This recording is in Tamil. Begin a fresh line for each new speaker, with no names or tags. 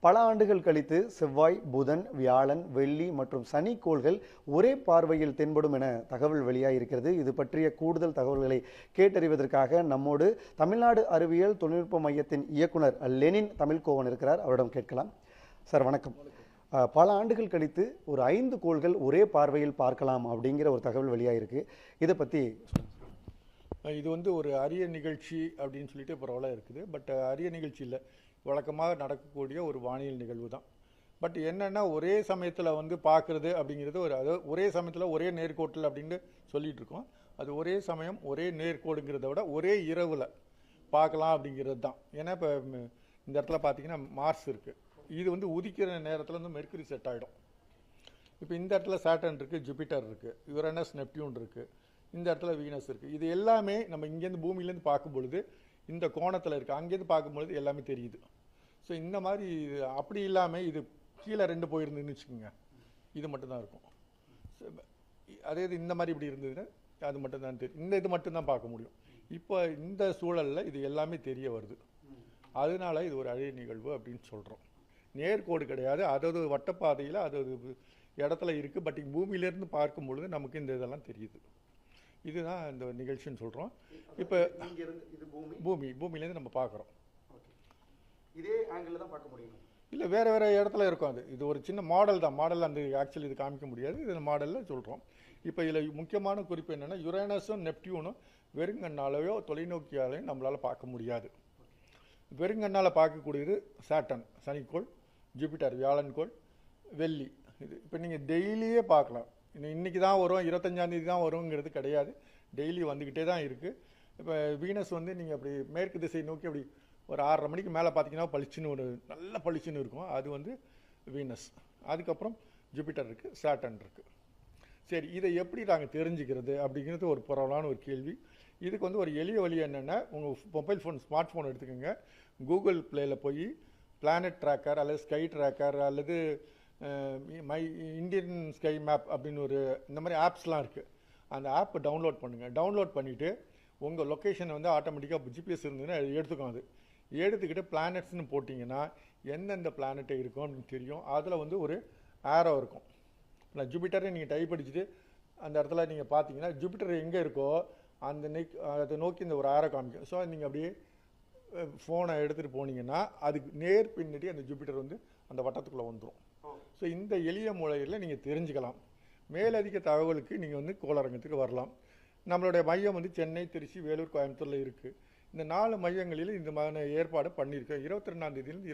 பல ஆண்டுகள் கழித்து செவ்வாய், புதன், வியாழன், வெள்ளி மற்றும் சனி கோள்கள் ஒரே பார்வையில் தென்படும் என தகவல் வெளியாகியிருக்கிறது. இது பற்றிய கூடுதல் தகவல்களை கேட்டறிவதற்காக நம்மோடு தமிழ்நாடு அறிவியல் தொழில்நுட்ப மையத்தின் இயக்குனர் லெனின் தமிழ்கோவன் இருக்கிறார். அவரிடம் கேட்கலாம். சார் வணக்கம். பல ஆண்டுகள் கழித்து ஒரு 5 கோள்கள் ஒரே பார்வையில் பார்க்கலாம் அப்படிங்கிற ஒரு தகவல் வெளியாகிருக்கு. இதை பற்றி
இது வந்து ஒரு அரிய நிகழ்ச்சி அப்படின்னு சொல்லிட்டு பரவாயில்ல இருக்குது. பட் அரிய நிகழ்ச்சி இல்லை, வழக்கமாக நடக்கக்கூடிய ஒரு வானியல் நிகழ்வு தான். பட் என்னென்னா ஒரே சமயத்தில் வந்து பார்க்குறது அப்படிங்கிறது அதாவது ஒரே சமயத்தில் ஒரே நேர்கோட்டில் அப்படின்னு சொல்லிட்டு இருக்கோம். அது ஒரே சமயம் ஒரே நேர்கோடுங்கிறத விட ஒரே இரவில் பார்க்கலாம் அப்படிங்கிறது தான். ஏன்னா இப்போ இந்த இடத்துல பார்த்தீங்கன்னா மார்ஸ் இருக்குது. இது வந்து உதிக்கிற நேரத்தில் வந்து மெர்க்குரி செட் ஆகிடும். இப்போ இந்த இடத்துல சாட்டர்ன் இருக்குது, ஜூபிட்டர் இருக்குது, யுரேனஸ், நெப்டியூன் இருக்குது, இந்த இடத்துல வீனஸ் இருக்குது. இது எல்லாமே நம்ம இங்கேருந்து பூமியிலேருந்து பார்க்கும் பொழுது இந்த கோணத்தில் இருக்குது, அங்கேருந்து பார்க்கும்பொழுது எல்லாமே தெரியுது. ஸோ இந்த மாதிரி அப்படி இல்லாமல் இது கீழே 2 போயிருந்துன்னு வச்சுக்கோங்க, இது மட்டும்தான் இருக்கும். அதே இது இந்த மாதிரி இப்படி இருந்ததுன்னா அது மட்டும்தான் தெரியும், இந்த இது மட்டும்தான் பார்க்க முடியும். இப்போ இந்த சூழலில் இது எல்லாமே தெரிய வருது. அதனால இது ஒரு அரிய நிகழ்வு அப்படின்னு சொல்கிறோம். நேர்கோடு கிடையாது, அதாவது வட்டப்பாதையில் அதாவது இடத்துல இருக்குது. பட் பூமியிலேருந்து பார்க்கும் பொழுது நமக்கு இந்த இதெல்லாம் தெரியுது. இதுதான் இந்த நிகழ்ச்சின்னு சொல்கிறோம். இப்போ பூமியிலேருந்து நம்ம பார்க்குறோம்.
இதே ஆங்கிள் தான் பார்க்க முடியும்
இல்லை, வேறு வேறு இடத்துல இருக்கும். இது ஒரு சின்ன மாடல் தான். மாடல் அந்த ஆக்சுவலி இது காமிக்க முடியாது, இது மாடலில் சொல்கிறோம். இப்போ இதில் முக்கியமான குறிப்பு என்னென்னா, யுரேனஸும் நெப்டியூனும் வெறுங்கண்ணாலேயோ தொலைநோக்கியாலையும் நம்மளால் பார்க்க முடியாது. வெறுங்கண்ணால் பார்க்கக்கூடியது சாட்டர்ன் சனிக்கோள், ஜூபிட்டர் வியாழன்கோள், வெள்ளி. இது இப்போ நீங்கள் டெய்லியே பார்க்கலாம். இன்றைக்கி தான் வரும், 25ஆம் தேதி தான் வருங்கிறது கிடையாது, டெய்லி வந்துக்கிட்டே தான் இருக்குது. இப்போ வீனஸ் வந்து நீங்கள் அப்படி மேற்கு திசை நோக்கி அப்படி ஒரு 6:30 மணிக்கு மேலே பார்த்தீங்கன்னா பளிச்சுன்னு ஒரு நல்ல பளிச்சுன்னு இருக்கும், அது வந்து வீனஸ். அதுக்கப்புறம் ஜூபிட்டர் இருக்குது, சாட்டர்ன் இருக்குது. சரி, இதை எப்படி நாங்கள் தெரிஞ்சுக்கிறது அப்படிங்கிறது ஒரு பரவலான ஒரு கேள்வி. இதுக்கு வந்து ஒரு எளிய வழி என்னென்னா, உங்கள் மொபைல் ஃபோன், ஸ்மார்ட் ஃபோன் எடுத்துக்கோங்க. கூகுள் ப்ளேயில் போய் பிளானட் ட்ராக்கர் அல்லது ஸ்கை ட்ராக்கர் அல்லது மை இந்தியன் ஸ்கை மேப் அப்படின்னு ஒரு இந்த மாதிரி ஆப்ஸ்லாம் இருக்குது. அந்த ஆப்பை டவுன்லோட் பண்ணுங்கள். டவுன்லோட் பண்ணிவிட்டு உங்கள் லொக்கேஷனை வந்து ஆட்டோமேட்டிக்காக ஜிபிஎஸ் இருந்ததுன்னா எடுத்துக்கும். அது எடுத்துக்கிட்டு பிளானட்ஸ்னு போட்டிங்கன்னா எந்தெந்த பிளானட்டை இருக்கும் அப்படின்னு தெரியும். அதில் வந்து ஒரு ஆரோ இருக்கும். நான் ஜூபிட்டரை நீங்கள் டைப் அடிச்சுட்டு அந்த இடத்துல நீங்கள் பார்த்தீங்கன்னா ஜூபிட்டர் எங்கே இருக்கோ அதை நோக்கி இந்த ஒரு ஆரோ காமிக்கும். ஸோ நீங்கள் அப்படியே ஃபோனை எடுத்துகிட்டு போனீங்கன்னா அதுக்கு நேர் பின்னாடி அந்த ஜூபிட்டர் வந்து அந்த வட்டத்துக்குள்ளே வந்துடும். ஸோ இந்த எளிய முறையில் நீங்கள் தெரிஞ்சுக்கலாம். மேலதிக தகவலுக்கு நீங்கள் வந்து கோளரங்கத்துக்கு வரலாம். நம்மளுடைய மையம் வந்து சென்னை, திருச்சி, வேலூர், கோயம்புத்தூரில் இருக்குது. இந்த 4 மையங்களில் இந்த மாதிரி ஏற்பாடு பண்ணியிருக்கோம். 22ஆம் தேதியிலிருந்து